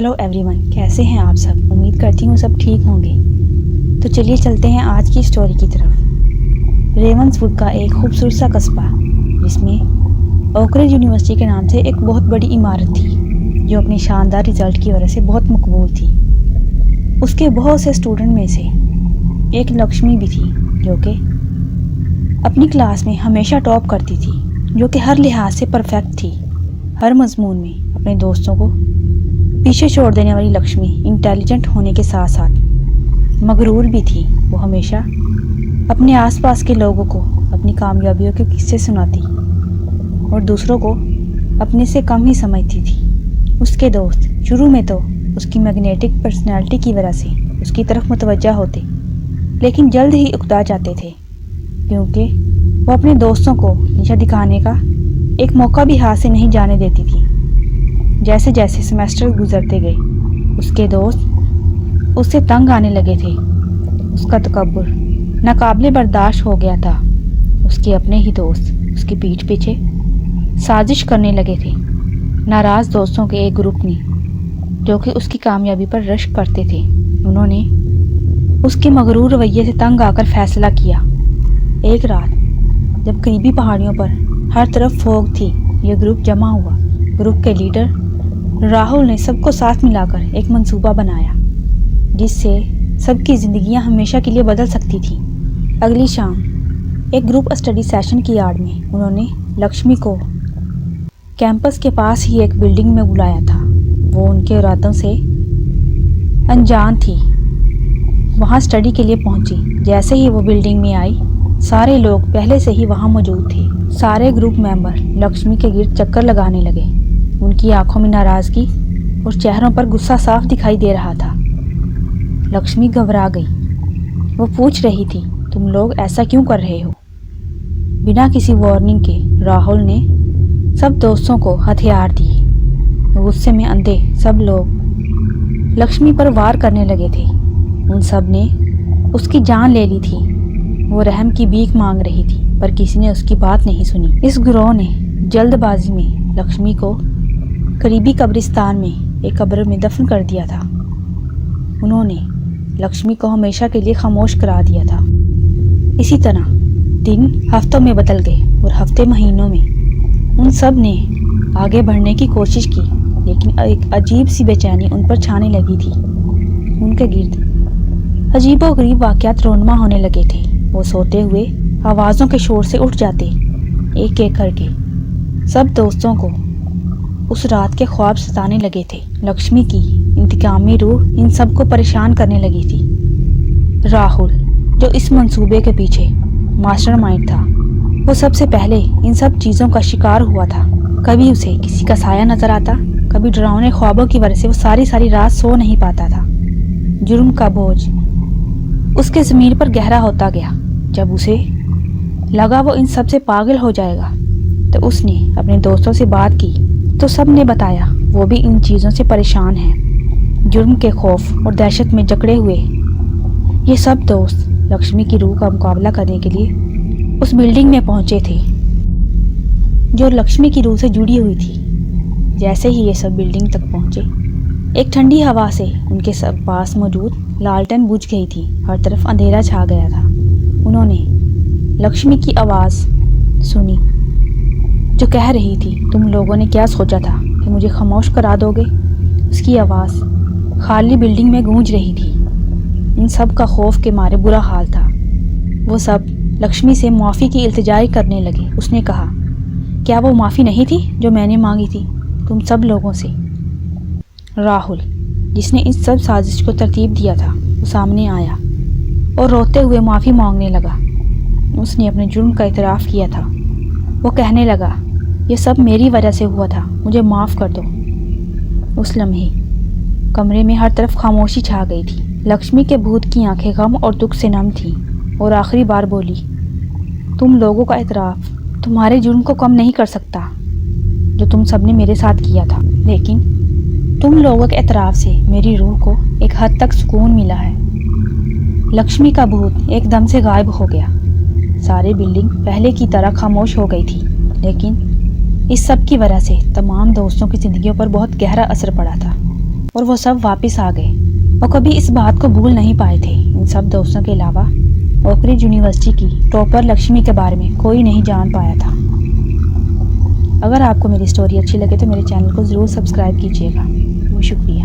Hello everyone, कैसे हैं आप सब। उम्मीद करती हूँ सब ठीक होंगे। तो चलिए चलते हैं आज की स्टोरी की तरफ। रेवंसवुड का एक खूबसूरत सा कस्बा जिसमें ओकरिज यूनिवर्सिटी के नाम से एक बहुत बड़ी इमारत थी जो अपनी शानदार रिजल्ट की वजह से बहुत मकबूल थी। उसके बहुत से स्टूडेंट में से एक लक्ष्मी भी थी जो कि अपनी क्लास में हमेशा टॉप करती थी, जो कि हर लिहाज से परफेक्ट थी। हर मजमून में अपने दोस्तों को पीछे छोड़ देने वाली लक्ष्मी इंटेलिजेंट होने के साथ साथ मगरूर भी थी। वो हमेशा अपने आसपास के लोगों को अपनी कामयाबियों के किस्से सुनाती और दूसरों को अपने से कम ही समझती थी। उसके दोस्त शुरू में तो उसकी मैग्नेटिक पर्सनैलिटी की वजह से उसकी तरफ मुतवज्जा होते, लेकिन जल्द ही उकता जाते थे क्योंकि वो अपने दोस्तों को नीचा दिखाने का एक मौका भी हाथ से नहीं जाने देती थी। जैसे जैसे सेमेस्टर गुजरते गए उसके दोस्त उससे तंग आने लगे थे। उसका तकब्बुर नाकाबिले बर्दाश्त हो गया था। उसके अपने ही दोस्त उसकी पीठ पीछे साजिश करने लगे थे। नाराज़ दोस्तों के एक ग्रुप ने जो कि उसकी कामयाबी पर रश्क करते थे, उन्होंने उसके मगरूर रवैये से तंग आकर फैसला किया। एक रात जब करीबी पहाड़ियों पर हर तरफ फोग थी, यह ग्रुप जमा हुआ। ग्रुप के लीडर राहुल ने सबको साथ मिलाकर एक मंसूबा बनाया जिससे सबकी ज़िंदगियां हमेशा के लिए बदल सकती थी। अगली शाम एक ग्रुप स्टडी सेशन की आड़ में उन्होंने लक्ष्मी को कैंपस के पास ही एक बिल्डिंग में बुलाया था। वो उनके इरादों से अनजान थी। वहाँ स्टडी के लिए पहुंची। जैसे ही वो बिल्डिंग में आई, सारे लोग पहले से ही वहाँ मौजूद थे। सारे ग्रुप मेंबर लक्ष्मी के गिर्द चक्कर लगाने लगे। उनकी आंखों में नाराज़गी और चेहरों पर गुस्सा साफ दिखाई दे रहा था। लक्ष्मी घबरा गई। वो पूछ रही थी, तुम लोग ऐसा क्यों कर रहे हो? बिना किसी वार्निंग के राहुल ने सब दोस्तों को हथियार दिए। गुस्से में अंधे सब लोग लक्ष्मी पर वार करने लगे थे। उन सब ने उसकी जान ले ली थी। वो रहम की भीख मांग रही थी पर किसी ने उसकी बात नहीं सुनी। इस गिरोह ने जल्दबाजी में लक्ष्मी को करीबी कब्रिस्तान में एक कब्र में दफन कर दिया था। उन्होंने लक्ष्मी को हमेशा के लिए खामोश करा दिया था। इसी तरह दिन हफ्तों में बदल गए और हफ्ते महीनों में उन सब ने आगे बढ़ने की कोशिश की, लेकिन एक अजीब सी बेचैनी उन पर छाने लगी थी। उनके गिर्द अजीबोगरीब वाक़यात रोनमा होने लगे थे। वो सोते हुए आवाज़ों के शोर से उठ जाते, एक एक करके सब दोस्तों को उस रात के ख्वाब सताने लगे थे। लक्ष्मी की इंतकामी रूह इन सब को परेशान करने लगी थी। राहुल जो इस मंसूबे के पीछे मास्टरमाइंड था, वो सबसे पहले इन सब चीज़ों का शिकार हुआ था। कभी उसे किसी का साया नजर आता, कभी डरावने ख्वाबों की वजह से वो सारी सारी रात सो नहीं पाता था। जुर्म का बोझ उसके ज़मीर पर गहरा होता गया। जब उसे लगा वो इन सब से पागल हो जाएगा तो उसने अपने दोस्तों से बात की तो सब ने बताया वो भी इन चीज़ों से परेशान हैं। जुर्म के खौफ और दहशत में जकड़े हुए ये सब दोस्त लक्ष्मी की रूह का मुकाबला करने के लिए उस बिल्डिंग में पहुंचे थे जो लक्ष्मी की रूह से जुड़ी हुई थी। जैसे ही ये सब बिल्डिंग तक पहुंचे, एक ठंडी हवा से उनके सब पास मौजूद लालटेन बुझ गई थी। हर तरफ अंधेरा छा गया था। उन्होंने लक्ष्मी की आवाज़ सुनी जो कह रही थी, तुम लोगों ने क्या सोचा था कि मुझे खामोश करा दोगे? उसकी आवाज़ खाली बिल्डिंग में गूंज रही थी। इन सब का खौफ के मारे बुरा हाल था। वो सब लक्ष्मी से माफ़ी की इल्तिजाई करने लगे। उसने कहा, क्या वो माफ़ी नहीं थी जो मैंने मांगी थी तुम सब लोगों से? राहुल जिसने इस सब साजिश को तरतीब दिया था, वो सामने आया और रोते हुए माफ़ी मांगने लगा। उसने अपने जुर्म का इतराफ़ किया था। वो कहने लगा, ये सब मेरी वजह से हुआ था, मुझे माफ़ कर दो। उस लम्हे कमरे में हर तरफ खामोशी छा गई थी। लक्ष्मी के भूत की आंखें गम और दुख से नम थीं और आखिरी बार बोली, तुम लोगों का इतराफ़ तुम्हारे जुर्म को कम नहीं कर सकता जो तुम सब ने मेरे साथ किया था, लेकिन तुम लोगों के एतराफ़ से मेरी रूह को एक हद तक सुकून मिला है। लक्ष्मी का भूत एकदम से गायब हो गया। सारी बिल्डिंग पहले की तरह खामोश हो गई थी, लेकिन इस सब की वजह से तमाम दोस्तों की ज़िंदगियों पर बहुत गहरा असर पड़ा था। اور وہ سب واپس آ گئے۔ وہ کبھی اس بات کو بھول نہیں پائے تھے۔ ان سب دوستوں کے علاوہ اوک رج یونیورسٹی کی ٹاپر لکشمی کے بارے میں کوئی نہیں جان پایا تھا۔ اگر آپ کو میری سٹوری اچھی لگے تو میرے چینل کو ضرور سبسکرائب کیجیے گا۔ بہت شکریہ۔